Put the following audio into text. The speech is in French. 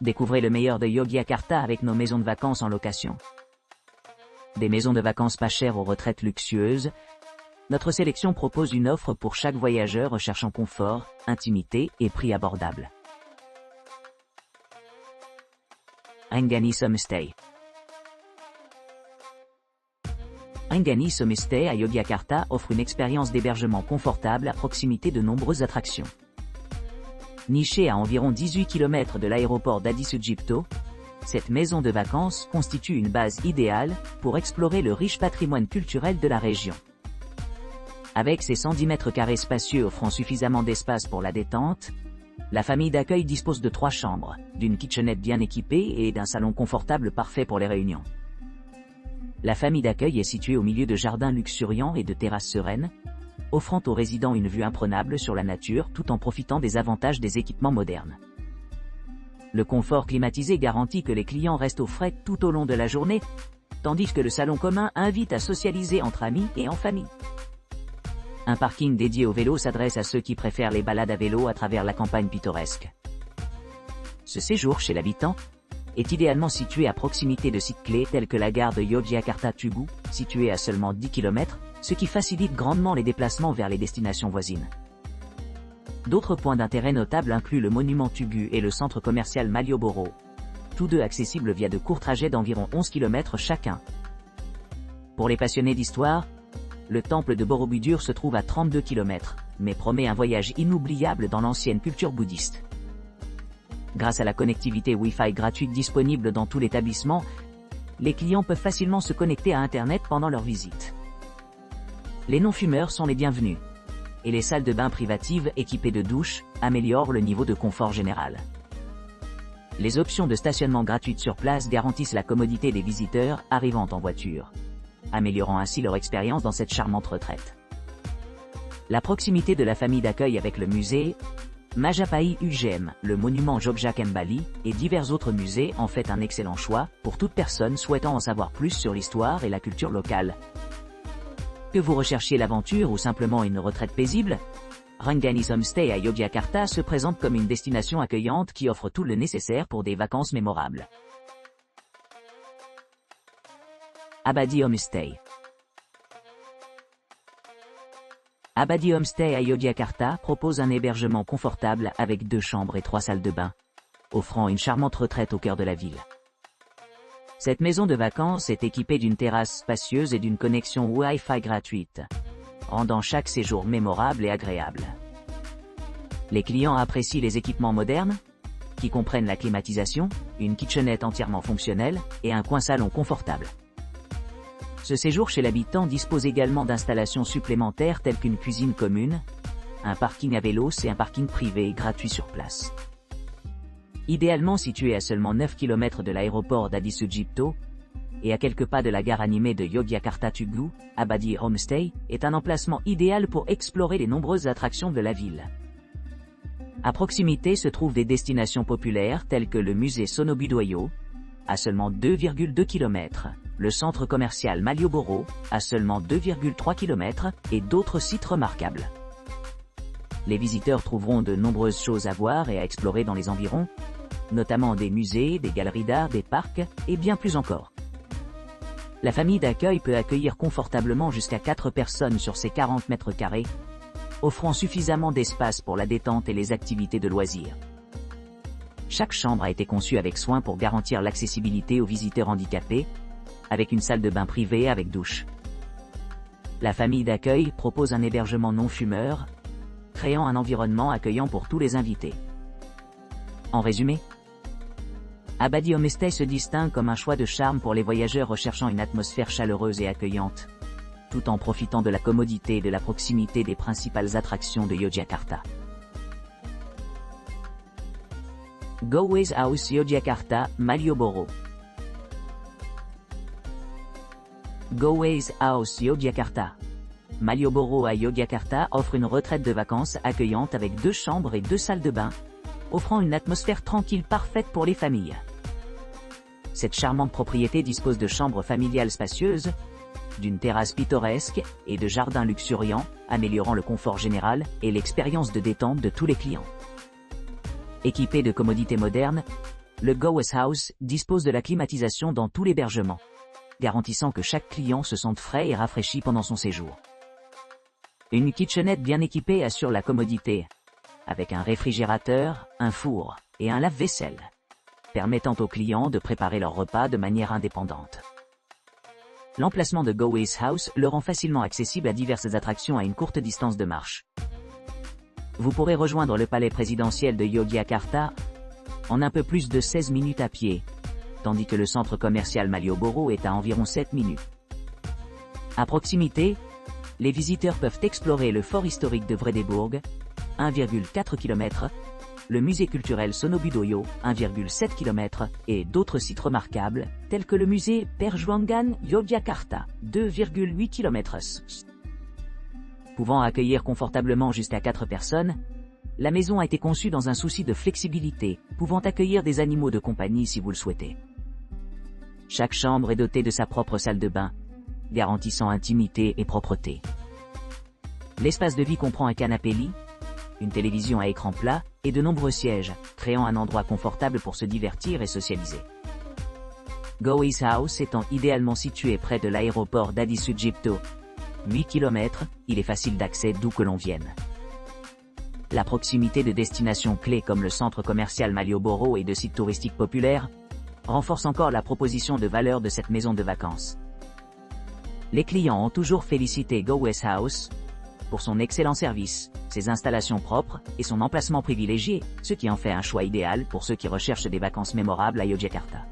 Découvrez le meilleur de Yogyakarta avec nos maisons de vacances en location. Des maisons de vacances pas chères aux retraites luxueuses. Notre sélection propose une offre pour chaque voyageur recherchant confort, intimité et prix abordable. Ringanis Homestay. Ringanis Homestay à Yogyakarta offre une expérience d'hébergement confortable à proximité de nombreuses attractions. Nichée à environ 18 km de l'aéroport d'Adi Sucipto, cette maison de vacances constitue une base idéale pour explorer le riche patrimoine culturel de la région. Avec ses 110 mètres carrés spacieux offrant suffisamment d'espace pour la détente, la famille d'accueil dispose de 3 chambres, d'une kitchenette bien équipée et d'un salon confortable parfait pour les réunions. La famille d'accueil est située au milieu de jardins luxuriants et de terrasses sereines, offrant aux résidents une vue imprenable sur la nature tout en profitant des avantages des équipements modernes. Le confort climatisé garantit que les clients restent au frais tout au long de la journée, tandis que le salon commun invite à socialiser entre amis et en famille. Un parking dédié au vélo s'adresse à ceux qui préfèrent les balades à vélo à travers la campagne pittoresque. Ce séjour chez l'habitant est idéalement situé à proximité de sites clés tels que la gare de Yogyakarta-Tugu, située à seulement 10 km, ce qui facilite grandement les déplacements vers les destinations voisines. D'autres points d'intérêt notables incluent le monument Tugu et le centre commercial Malioboro, tous deux accessibles via de courts trajets d'environ 11 km chacun. Pour les passionnés d'histoire, le temple de Borobudur se trouve à 32 km, mais promet un voyage inoubliable dans l'ancienne culture bouddhiste. Grâce à la connectivité Wi-Fi gratuite disponible dans tout l'établissement, les clients peuvent facilement se connecter à Internet pendant leur visite. Les non-fumeurs sont les bienvenus, et les salles de bain privatives équipées de douches améliorent le niveau de confort général. Les options de stationnement gratuites sur place garantissent la commodité des visiteurs arrivant en voiture, améliorant ainsi leur expérience dans cette charmante retraite. La proximité de la famille d'accueil avec le musée Majapahit UGM, le monument Jogja Kembali et divers autres musées en fait un excellent choix pour toute personne souhaitant en savoir plus sur l'histoire et la culture locale. Que vous recherchiez l'aventure ou simplement une retraite paisible, Ringanis Homestay à Yogyakarta se présente comme une destination accueillante qui offre tout le nécessaire pour des vacances mémorables. Abadi Homestay. Abadi Homestay à Yogyakarta propose un hébergement confortable avec 2 chambres et 3 salles de bain, offrant une charmante retraite au cœur de la ville. Cette maison de vacances est équipée d'une terrasse spacieuse et d'une connexion Wi-Fi gratuite, rendant chaque séjour mémorable et agréable. Les clients apprécient les équipements modernes, qui comprennent la climatisation, une kitchenette entièrement fonctionnelle et un coin salon confortable. Ce séjour chez l'habitant dispose également d'installations supplémentaires telles qu'une cuisine commune, un parking à vélos et un parking privé gratuit sur place. Idéalement situé à seulement 9 km de l'aéroport d'Adi Sucipto, et à quelques pas de la gare animée de Yogyakarta Tugu, Abadi Homestay est un emplacement idéal pour explorer les nombreuses attractions de la ville. À proximité se trouvent des destinations populaires telles que le musée Sonobudoyo, à seulement 2,2 km, le centre commercial Malioboro, à seulement 2,3 km, et d'autres sites remarquables. Les visiteurs trouveront de nombreuses choses à voir et à explorer dans les environs, notamment des musées, des galeries d'art, des parcs, et bien plus encore. La famille d'accueil peut accueillir confortablement jusqu'à 4 personnes sur ses 40 mètres carrés, offrant suffisamment d'espace pour la détente et les activités de loisirs. Chaque chambre a été conçue avec soin pour garantir l'accessibilité aux visiteurs handicapés, avec une salle de bain privée avec douche. La famille d'accueil propose un hébergement non-fumeur, créant un environnement accueillant pour tous les invités. En résumé, Abadi Homestay se distingue comme un choix de charme pour les voyageurs recherchant une atmosphère chaleureuse et accueillante, tout en profitant de la commodité et de la proximité des principales attractions de Yogyakarta. Goways House Yogyakarta, Malioboro. Goways House Yogyakarta, Malioboro à Yogyakarta offre une retraite de vacances accueillante avec 2 chambres et 2 salles de bain, offrant une atmosphère tranquille parfaite pour les familles. Cette charmante propriété dispose de chambres familiales spacieuses, d'une terrasse pittoresque et de jardins luxuriants, améliorant le confort général et l'expérience de détente de tous les clients. Équipée de commodités modernes, le Go West House dispose de la climatisation dans tout l'hébergement, garantissant que chaque client se sente frais et rafraîchi pendant son séjour. Une kitchenette bien équipée assure la commodité, avec un réfrigérateur, un four et un lave-vaisselle, permettant aux clients de préparer leur repas de manière indépendante. L'emplacement de Go West House le rend facilement accessible à diverses attractions à une courte distance de marche. Vous pourrez rejoindre le palais présidentiel de Yogyakarta en un peu plus de 16 minutes à pied, tandis que le centre commercial Malioboro est à environ 7 minutes. À proximité, les visiteurs peuvent explorer le fort historique de Vredebourg, 1,4 km, le musée culturel Sonobudoyo, 1,7 km, et d'autres sites remarquables, tels que le musée Perjuangan Yogyakarta, 2,8 km. Pouvant accueillir confortablement jusqu'à 4 personnes, la maison a été conçue dans un souci de flexibilité, pouvant accueillir des animaux de compagnie si vous le souhaitez. Chaque chambre est dotée de sa propre salle de bain, garantissant intimité et propreté. L'espace de vie comprend un canapé-lit, une télévision à écran plat et de nombreux sièges, créant un endroit confortable pour se divertir et socialiser. Go West House étant idéalement situé près de l'aéroport d'Addis Egypto, 8 km, il est facile d'accès d'où que l'on vienne. La proximité de destinations clés comme le centre commercial Malioboro et de sites touristiques populaires renforce encore la proposition de valeur de cette maison de vacances. Les clients ont toujours félicité Go West House pour son excellent service, ses installations propres et son emplacement privilégié, ce qui en fait un choix idéal pour ceux qui recherchent des vacances mémorables à Yogyakarta.